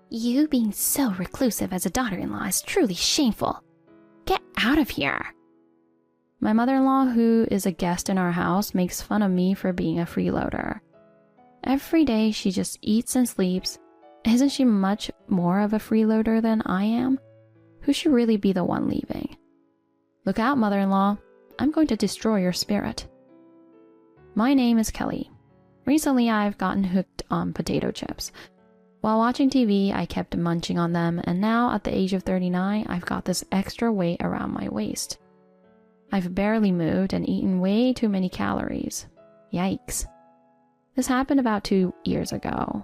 You being so reclusive as a daughter-in-law is truly shameful. Get out of here. My mother-in-law, who is a guest in our house, makes fun of me for being a freeloader. Every day she just eats and sleeps. Isn't she much more of a freeloader than I am? Who should really be the one leaving? Look out, mother-in-law. I'm going to destroy your spirit. My name is Kelly. Recently, I've gotten hooked on potato chips. While watching TV, I kept munching on them, and now at the age of 39, I've got this extra weight around my waist. I've barely moved and eaten way too many calories. Yikes. This happened about 2 years ago.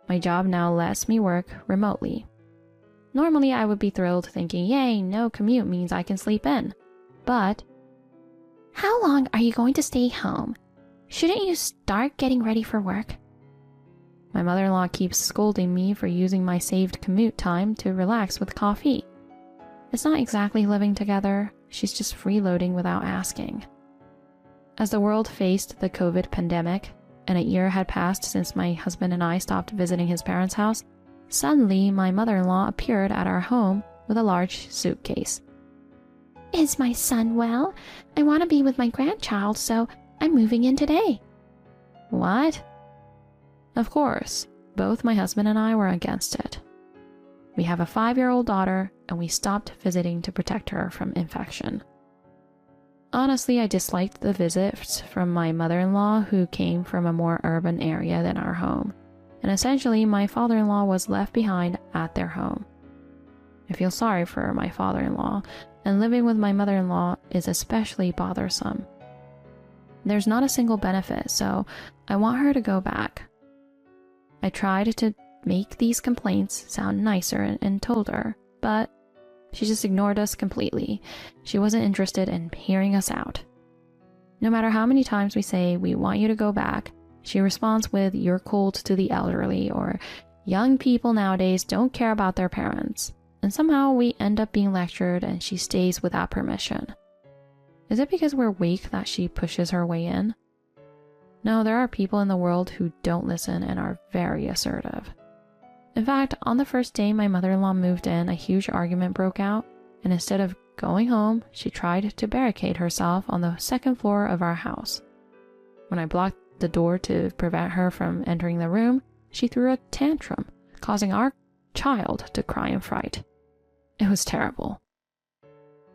My job now lets me work remotely. Normally, I would be thrilled thinking, yay, no commute means I can sleep in. But, how long are you going to stay home? Shouldn't you start getting ready for work? My mother-in-law keeps scolding me for using my saved commute time to relax with coffee. It's not exactly living together, she's just freeloading without asking. As the world faced the COVID pandemic, and a year had passed since my husband and I stopped visiting his parents' house, suddenly my mother-in-law appeared at our home with a large suitcase. Is my son well? I want to be with my grandchild, so I'm moving in today. What? Of course, both my husband and I were against it. We have a 5-year-old daughter, and we stopped visiting to protect her from infection. Honestly, I disliked the visits from my mother-in-law, who came from a more urban area than our home, and essentially my father-in-law was left behind at their home. I feel sorry for my father-in-law, and living with my mother-in-law is especially bothersome. There's not a single benefit, so I want her to go back. I tried to make these complaints sound nicer and told her, but she just ignored us completely. She wasn't interested in hearing us out. No matter how many times we say we want you to go back, she responds with "you're cold to the elderly" or "young people nowadays don't care about their parents." And somehow we end up being lectured and she stays without permission. Is it because we're weak that she pushes her way in? No, there are people in the world who don't listen and are very assertive. In fact, on the first day my mother-in-law moved in, a huge argument broke out, and instead of going home, she tried to barricade herself on the 2nd floor of our house. When I blocked the door to prevent her from entering the room, she threw a tantrum, causing our child to cry in fright. It was terrible.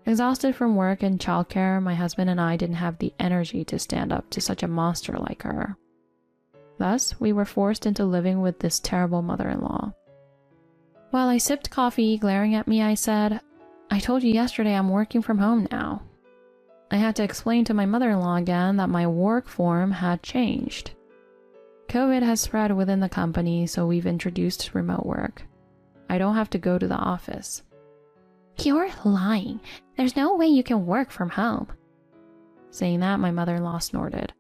Exhausted from work and childcare, my husband and I didn't have the energy to stand up to such a monster like her. Thus, we were forced into living with this terrible mother-in-law. While I sipped coffee, glaring at me, I said, "I told you yesterday I'm working from home now." I had to explain to my mother-in-law again that my work form had changed. COVID has spread within the company, so we've introduced remote work. I don't have to go to the office. You're lying. There's no way you can work from home. Saying that, my mother-in-law snorted.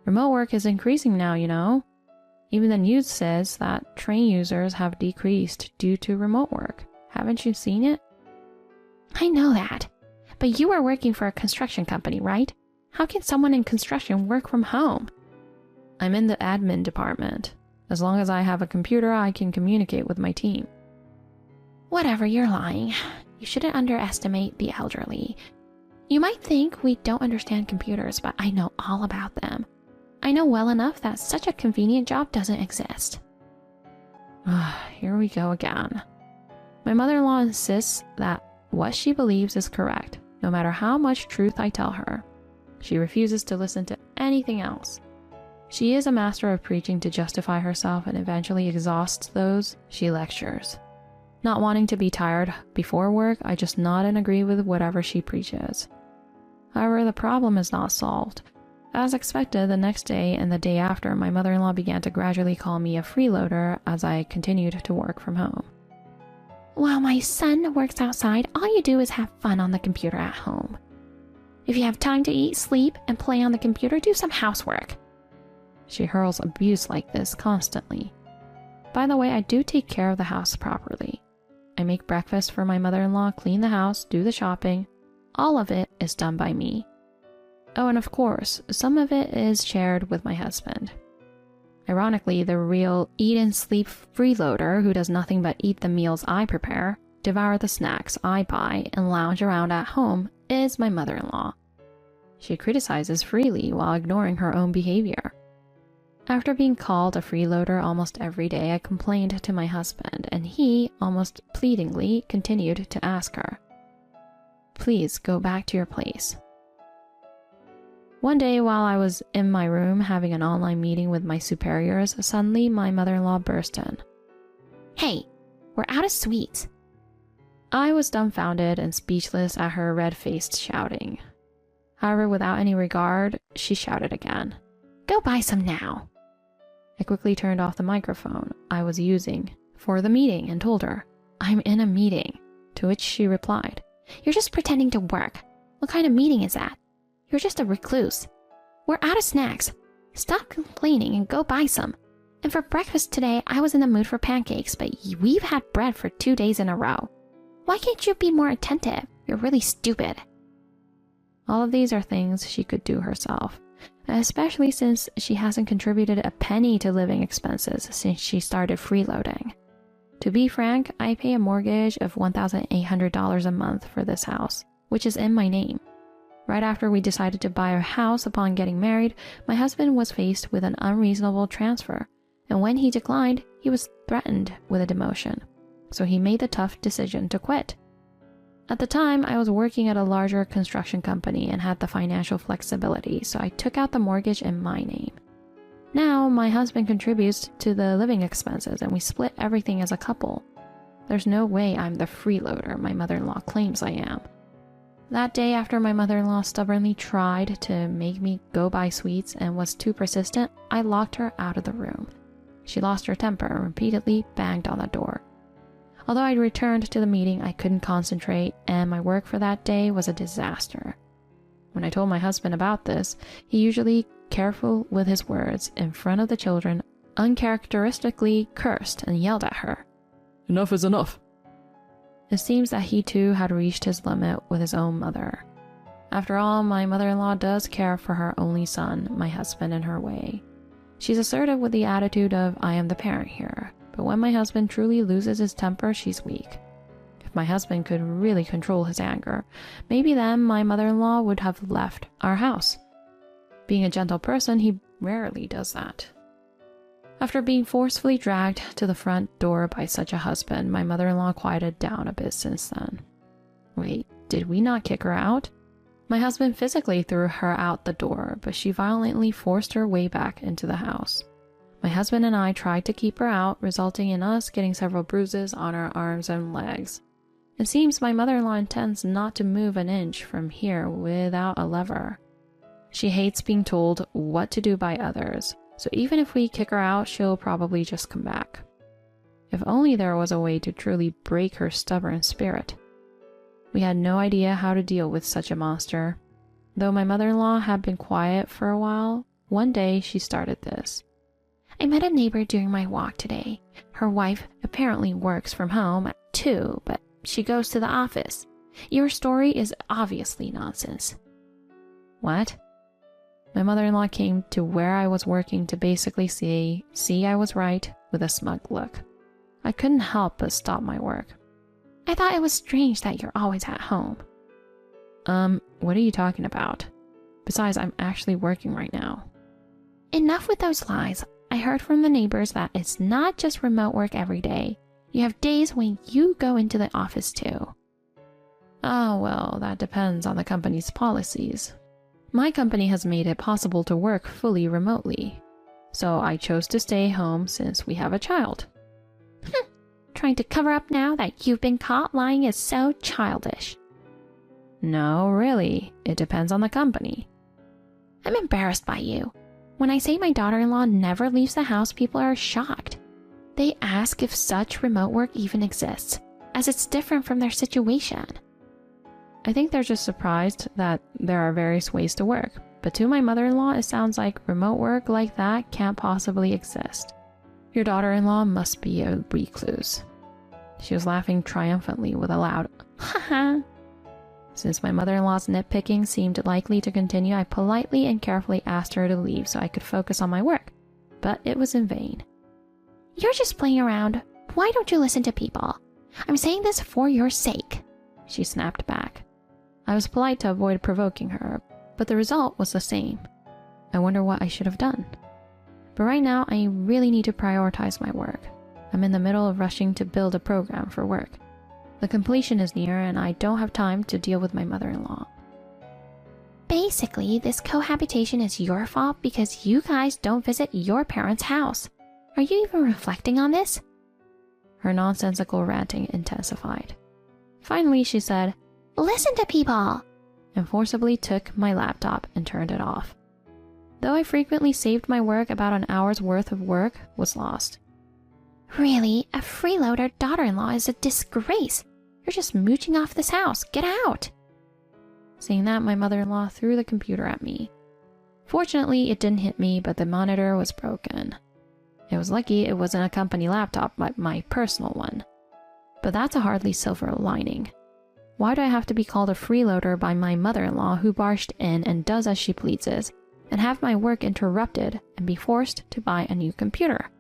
Remote work is increasing now, you know. Even the news says that train users have decreased due to remote work. Haven't you seen it? I know that. But you are working for a construction company, right? How can someone in construction work from home? I'm in the admin department. As long as I have a computer, I can communicate with my team. Whatever, you're lying. You shouldn't underestimate the elderly. You might think we don't understand computers, but I know all about them. I know well enough that such a convenient job doesn't exist. Here we go again. My mother-in-law insists that what she believes is correct, no matter how much truth I tell her. She refuses to listen to anything else. She is a master of preaching to justify herself and eventually exhausts those she lectures. Not wanting to be tired before work, I just nod and agree with whatever she preaches. However, the problem is not solved. As expected, the next day and the day after, my mother-in-law began to gradually call me a freeloader as I continued to work from home. While my son works outside, all you do is have fun on the computer at home. If you have time to eat, sleep, and play on the computer, do some housework. She hurls abuse like this constantly. By the way, I do take care of the house properly. I make breakfast for my mother-in-law, clean the house, do the shopping. All of it is done by me. Oh, and of course, some of it is shared with my husband. Ironically, the real eat and sleep freeloader who does nothing but eat the meals I prepare, devour the snacks I buy, and lounge around at home is my mother-in-law. She criticizes freely while ignoring her own behavior. After being called a freeloader almost every day, I complained to my husband, and he, almost pleadingly, continued to ask her, "Please go back to your place." One day while I was in my room having an online meeting with my superiors, suddenly my mother-in-law burst in. "Hey, we're out of sweets." I was dumbfounded and speechless at her red-faced shouting. However, without any regard, she shouted again, "Go buy some now." I quickly turned off the microphone I was using for the meeting and told her, "I'm in a meeting," to which she replied, "You're just pretending to work. What kind of meeting is that? You're just a recluse. We're out of snacks. Stop complaining and go buy some. And for breakfast today, I was in the mood for pancakes, but we've had bread for 2 days in a row. Why can't you be more attentive? You're really stupid." All of these are things she could do herself, especially since she hasn't contributed a penny to living expenses since she started freeloading. To be frank, I pay a mortgage of $1,800 a month for this house, which is in my name. Right after we decided to buy a house upon getting married, my husband was faced with an unreasonable transfer, and when he declined, he was threatened with a demotion. So he made the tough decision to quit. At the time, I was working at a larger construction company and had the financial flexibility, so I took out the mortgage in my name. Now, my husband contributes to the living expenses and we split everything as a couple. There's no way I'm the freeloader my mother-in-law claims I am. That day, after my mother-in-law stubbornly tried to make me go buy sweets and was too persistent, I locked her out of the room. She lost her temper and repeatedly banged on the door. Although I returned to the meeting, I couldn't concentrate, and my work for that day was a disaster. When I told my husband about this, he, usually careful with his words in front of the children, uncharacteristically cursed and yelled at her, "Enough is enough." It seems that he too had reached his limit with his own mother. After all, my mother-in-law does care for her only son, my husband, in her way. She's assertive with the attitude of, "I am the parent here," but when my husband truly loses his temper, she's weak. If my husband could really control his anger, maybe then my mother-in-law would have left our house. Being a gentle person, he rarely does that. After being forcefully dragged to the front door by such a husband, my mother-in-law quieted down a bit since then. Wait, did we not kick her out? My husband physically threw her out the door, but she violently forced her way back into the house. My husband and I tried to keep her out, resulting in us getting several bruises on our arms and legs. It seems my mother-in-law intends not to move an inch from here without a lever. She hates being told what to do by others, so even if we kick her out, she'll probably just come back. If only there was a way to truly break her stubborn spirit. We had no idea how to deal with such a monster. Though my mother-in-law had been quiet for a while, one day she started this. "I met a neighbor during my walk today. Her wife apparently works from home too, but she goes to the office. Your story is obviously nonsense." What? My mother-in-law came to where I was working to basically see I was right with a smug look. I couldn't help but stop my work. "I thought it was strange that you're always at home." What are you talking about? Besides, I'm actually working right now." "Enough with those lies. I heard from the neighbors that it's not just remote work every day. You have days when you go into the office too." "Oh, well, that depends on the company's policies. My company has made it possible to work fully remotely, so I chose to stay home since we have a child." "Trying to cover up now that you've been caught lying is so childish." "No, really, it depends on the company." "I'm embarrassed by you. When I say my daughter-in-law never leaves the house, people are shocked. They ask if such remote work even exists, as it's different from their situation." I think they're just surprised that there are various ways to work, but to my mother-in-law, it sounds like remote work like that can't possibly exist. Your daughter-in-law must be a recluse. She was laughing triumphantly with a loud, "Ha ha." Since my mother-in-law's nitpicking seemed likely to continue, I politely and carefully asked her to leave so I could focus on my work. but it was in vain. "You're just playing around. Why don't you listen to people? I'm saying this for your sake," she snapped back. I was polite to avoid provoking her, but the result was the same. I wonder what I should have done. But right now, I really need to prioritize my work. I'm in the middle of rushing to build a program for work. The completion is near and I don't have time to deal with my mother-in-law. "Basically, this cohabitation is your fault because you guys don't visit your parents' house. Are you even reflecting on this?" Her nonsensical ranting intensified. Finally, she said, "Listen to people," and forcibly took my laptop and turned it off. Though I frequently saved my work, about an hour's worth of work was lost. "Really, a freeloader daughter-in-law is a disgrace. You're just mooching off this house. Get out." Saying that, my mother-in-law threw the computer at me. Fortunately, it didn't hit me, but the monitor was broken. It was lucky it wasn't a company laptop, but my personal one. But that's a hardly silver lining. Why do I have to be called a freeloader by my mother-in-law who barged in and does as she pleases, and have my work interrupted and be forced to buy a new computer?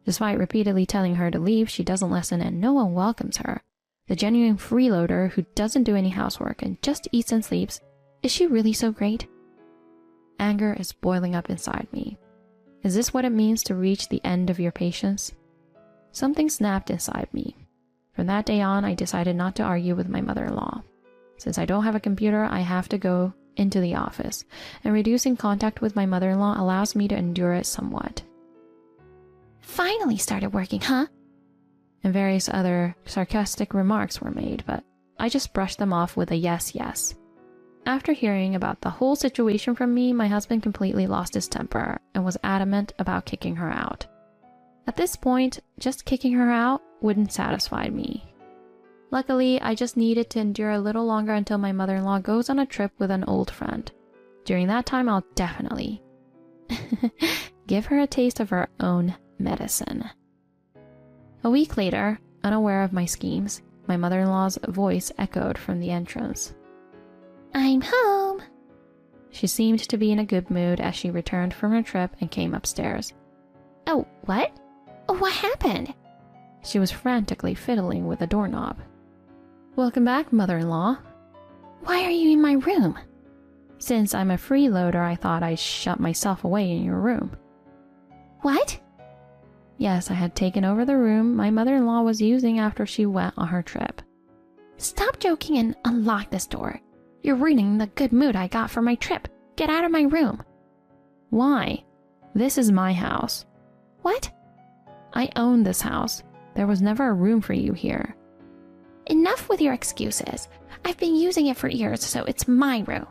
Despite repeatedly telling her to leave, she doesn't listen and no one welcomes her. The genuine freeloader who doesn't do any housework and just eats and sleeps, is she really so great? Anger is boiling up inside me. Is this what it means to reach the end of your patience? Something snapped inside me. From that day on, I decided not to argue with my mother-in-law. Since I don't have a computer, I have to go into the office, and reducing contact with my mother-in-law allows me to endure it somewhat. "Finally started working, huh?" And various other sarcastic remarks were made, but I just brushed them off with a yes, yes. After hearing about the whole situation from me, my husband completely lost his temper and was adamant about kicking her out. At this point, just kicking her out wouldn't satisfy me. Luckily, I just needed to endure a little longer until my mother-in-law goes on a trip with an old friend. During that time, I'll definitely give her a taste of her own medicine. A week later, unaware of my schemes, my mother-in-law's voice echoed from the entrance. "I'm home." She seemed to be in a good mood as she returned from her trip and came upstairs. "Oh, what? What happened?" She was frantically fiddling with the doorknob. "Welcome back, mother-in-law." "Why are you in my room?" "Since I'm a freeloader, I thought I'd shut myself away in your room." "What?" Yes, I had taken over the room my mother-in-law was using after she went on her trip. "Stop joking and unlock this door. You're ruining the good mood I got for my trip. Get out of my room." "Why? This is my house." "What?" "I own this house. There was never a room for you here." "Enough with your excuses. I've been using it for years, so it's my room."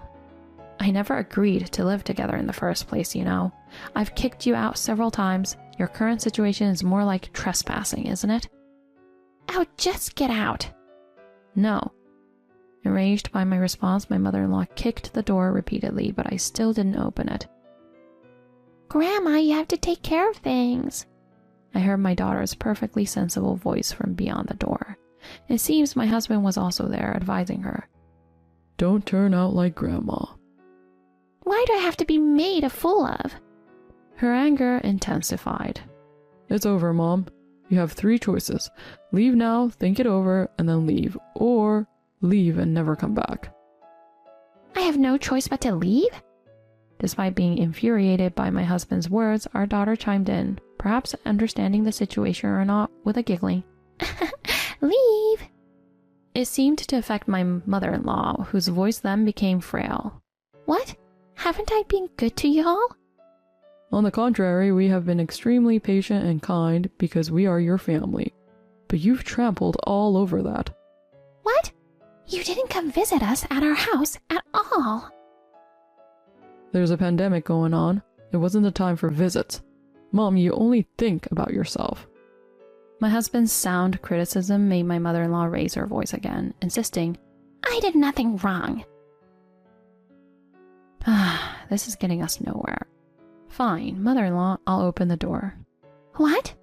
"I never agreed to live together in the first place, you know. I've kicked you out several times. Your current situation is more like trespassing, isn't it?" "Oh, just get out." "No." Enraged by my response, my mother-in-law kicked the door repeatedly, but I still didn't open it. "Grandma, you have to take care of things." I heard my daughter's perfectly sensible voice from beyond the door. It seems my husband was also there, advising her. "Don't turn out like Grandma." "Why do I have to be made a fool of?" Her anger intensified. "It's over, Mom. You have 3 choices. Leave now, think it over, and then leave. Or leave and never come back." "I have no choice but to leave?" Despite being infuriated by my husband's words, our daughter chimed in, perhaps understanding the situation or not, with a giggling. "Leave." It seemed to affect my mother-in-law, whose voice then became frail. "What? Haven't I been good to y'all?" "On the contrary, we have been extremely patient and kind because we are your family. But you've trampled all over that." "What? You didn't come visit us at our house at all." "There's a pandemic going on. It wasn't the time for visits. Mom, you only think about yourself." My husband's sound criticism made my mother-in-law raise her voice again, insisting, "I did nothing wrong." This is getting us nowhere. "Fine, mother-in-law, I'll open the door." "What?"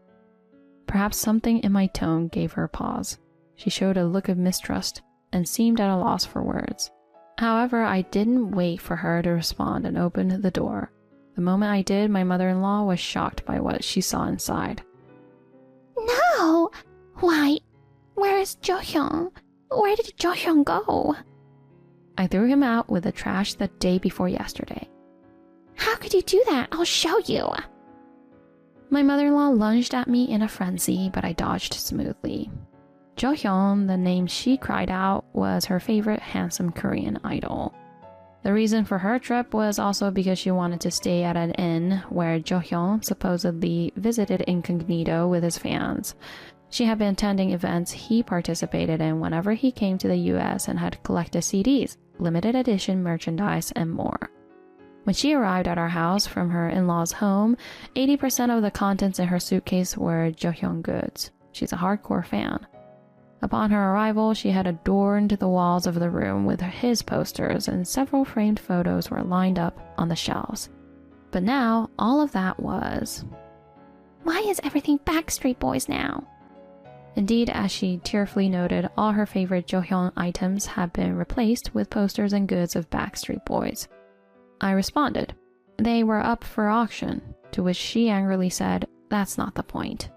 Perhaps something in my tone gave her pause. She showed a look of mistrust and seemed at a loss for words. However, I didn't wait for her to respond and opened the door. The moment I did, my mother-in-law was shocked by what she saw inside. No! Why, where is Jo-hyun? Where did Jo-hyun go? I threw him out with the trash the day before yesterday. How could you do that? I'll show you. My mother-in-law lunged at me in a frenzy, but I dodged smoothly. Jo-hyun, the name she cried out, was her favorite handsome Korean idol. The reason for her trip was also because she wanted to stay at an inn where Jo-hyun supposedly visited incognito with his fans. She had been attending events he participated in whenever he came to the US and had collected CDs, limited edition merchandise, and more. When she arrived at our house from her in-laws' home, 80% of the contents in her suitcase were Jo-hyun goods. She's a hardcore fan. Upon her arrival, she had adorned the walls of the room with his posters, and several framed photos were lined up on the shelves. But now, all of that was... Why is everything Backstreet Boys now? Indeed, as she tearfully noted, all her favorite Jo-hyun items had been replaced with posters and goods of Backstreet Boys. I responded, they were up for auction, to which she angrily said, that's not the point.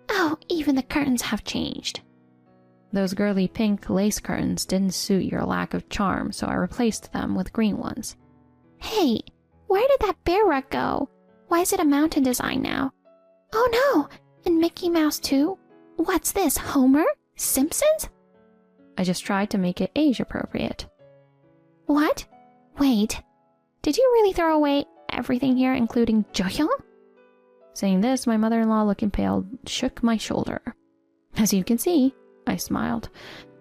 Oh, even the curtains have changed. Those girly pink lace curtains didn't suit your lack of charm, so I replaced them with green ones. Hey, where did that bear rug go? Why is it a mountain design now? Oh no, and Mickey Mouse too? What's this, Homer? Simpsons? I just tried to make it age appropriate. What? Wait, did you really throw away everything here, including Jo-hyun? Saying this, my mother-in-law, looking pale, shook my shoulder. As you can see, I smiled.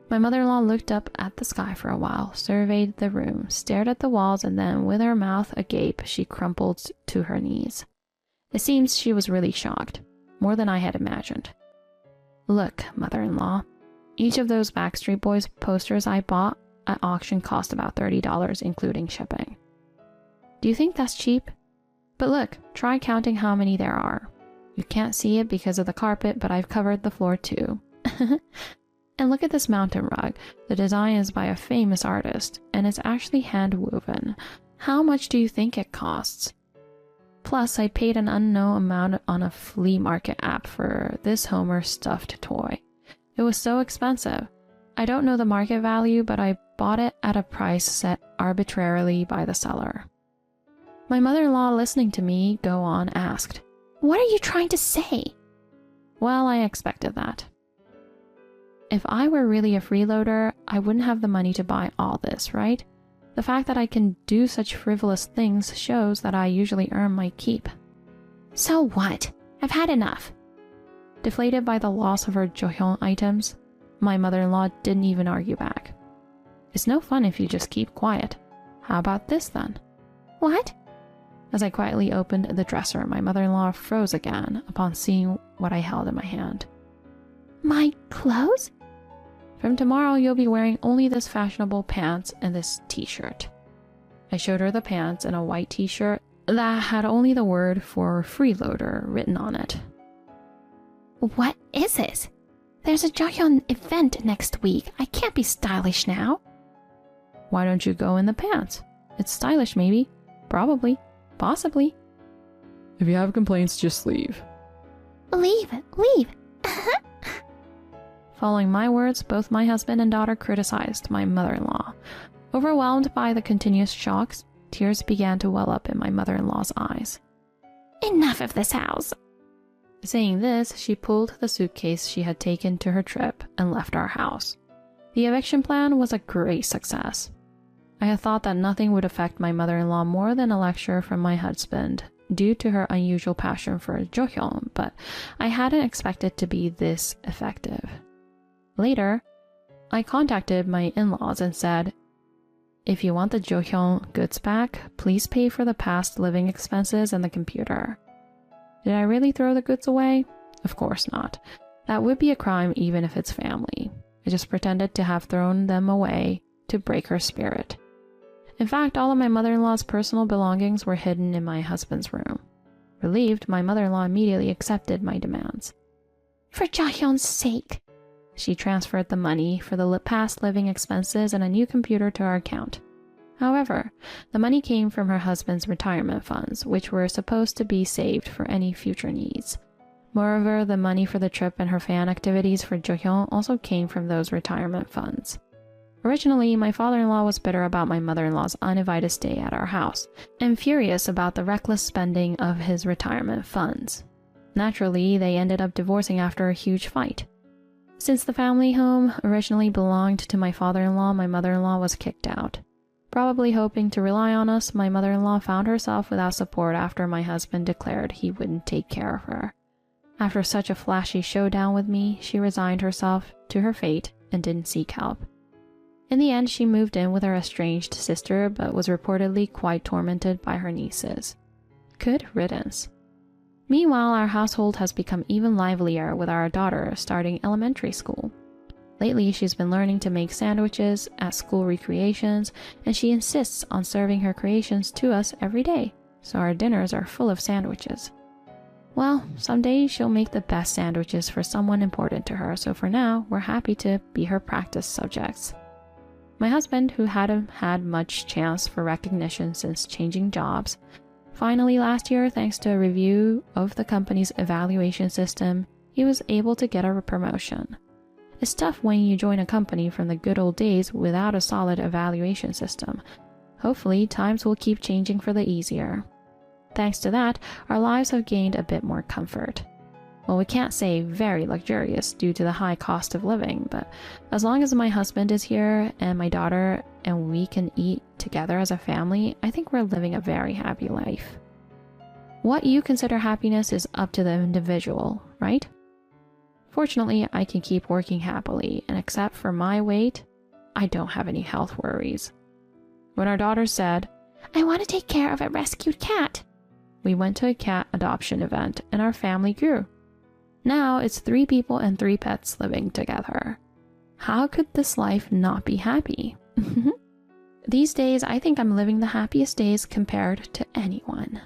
My mother-in-law looked up at the sky for a while, surveyed the room, stared at the walls, and then, with her mouth agape, she crumpled to her knees. It seems she was really shocked, more than I had imagined. Look, mother-in-law, each of those Backstreet Boys posters I bought at auction cost about $30, including shipping. Do you think that's cheap? But look, try counting how many there are. You can't see it because of the carpet, but I've covered the floor too. And look at this mountain rug. The design is by a famous artist, and it's actually hand-woven. How much do you think it costs? Plus, I paid an unknown amount on a flea market app for this Homer stuffed toy. It was so expensive. I don't know the market value, but I bought it at a price set arbitrarily by the seller. My mother-in-law, listening to me go on, asked, What are you trying to say? Well, I expected that. If I were really a freeloader, I wouldn't have the money to buy all this, right? The fact that I can do such frivolous things shows that I usually earn my keep. So what? I've had enough. Deflated by the loss of her Jo-hyun items, my mother-in-law didn't even argue back. It's no fun if you just keep quiet. How about this then? What? As I quietly opened the dresser, my mother-in-law froze again upon seeing what I held in my hand. My clothes? From tomorrow, you'll be wearing only this fashionable pants and this t-shirt. I showed her the pants and a white t-shirt that had only the word for freeloader written on it. What is this? There's a Jo-hyun event next week. I can't be stylish now. Why don't you go in the pants? It's stylish, maybe. Probably. Possibly. If you have complaints, just leave. Leave. Following my words, both my husband and daughter criticized my mother-in-law. Overwhelmed by the continuous shocks, tears began to well up in my mother-in-law's eyes. Enough of this house. Saying this, she pulled the suitcase she had taken to her trip and left our house. The eviction plan was a great success. I had thought that nothing would affect my mother-in-law more than a lecture from my husband due to her unusual passion for Jo-hyun, but I hadn't expected to be this effective. Later, I contacted my in-laws and said, if you want the Jo-hyun goods back, please pay for the past living expenses and the computer. Did I really throw the goods away? Of course not. That would be a crime even if it's family. I just pretended to have thrown them away to break her spirit. In fact, all of my mother-in-law's personal belongings were hidden in my husband's room. Relieved, my mother-in-law immediately accepted my demands. For Jo-hyun's sake. She transferred the money for the past living expenses and a new computer to our account. However, the money came from her husband's retirement funds, which were supposed to be saved for any future needs. Moreover, the money for the trip and her fan activities for Jo-hyun also came from those retirement funds. Originally, my father-in-law was bitter about my mother-in-law's uninvited stay at our house, and furious about the reckless spending of his retirement funds. Naturally, they ended up divorcing after a huge fight. Since the family home originally belonged to my father-in-law, my mother-in-law was kicked out. Probably hoping to rely on us, my mother-in-law found herself without support after my husband declared he wouldn't take care of her. After such a flashy showdown with me, she resigned herself to her fate and didn't seek help. In the end, she moved in with her estranged sister, but was reportedly quite tormented by her nieces. Good riddance. Meanwhile, our household has become even livelier with our daughter starting elementary school. Lately, she's been learning to make sandwiches at school recreations, and she insists on serving her creations to us every day, so our dinners are full of sandwiches. Well, someday she'll make the best sandwiches for someone important to her, so for now, we're happy to be her practice subjects. My husband, who hadn't had much chance for recognition since changing jobs, finally last year, thanks to a review of the company's evaluation system, he was able to get a promotion. It's tough when you join a company from the good old days without a solid evaluation system. Hopefully, times will keep changing for the easier. Thanks to that, our lives have gained a bit more comfort. Well, we can't say very luxurious due to the high cost of living, but as long as my husband is here and my daughter and we can eat together as a family, I think we're living a very happy life. What you consider happiness is up to the individual, right? Fortunately, I can keep working happily, and except for my weight, I don't have any health worries. When our daughter said, I want to take care of a rescued cat, we went to a cat adoption event and our family grew. Now it's 3 people and 3 pets living together. How could this life not be happy? These days, I think I'm living the happiest days compared to anyone.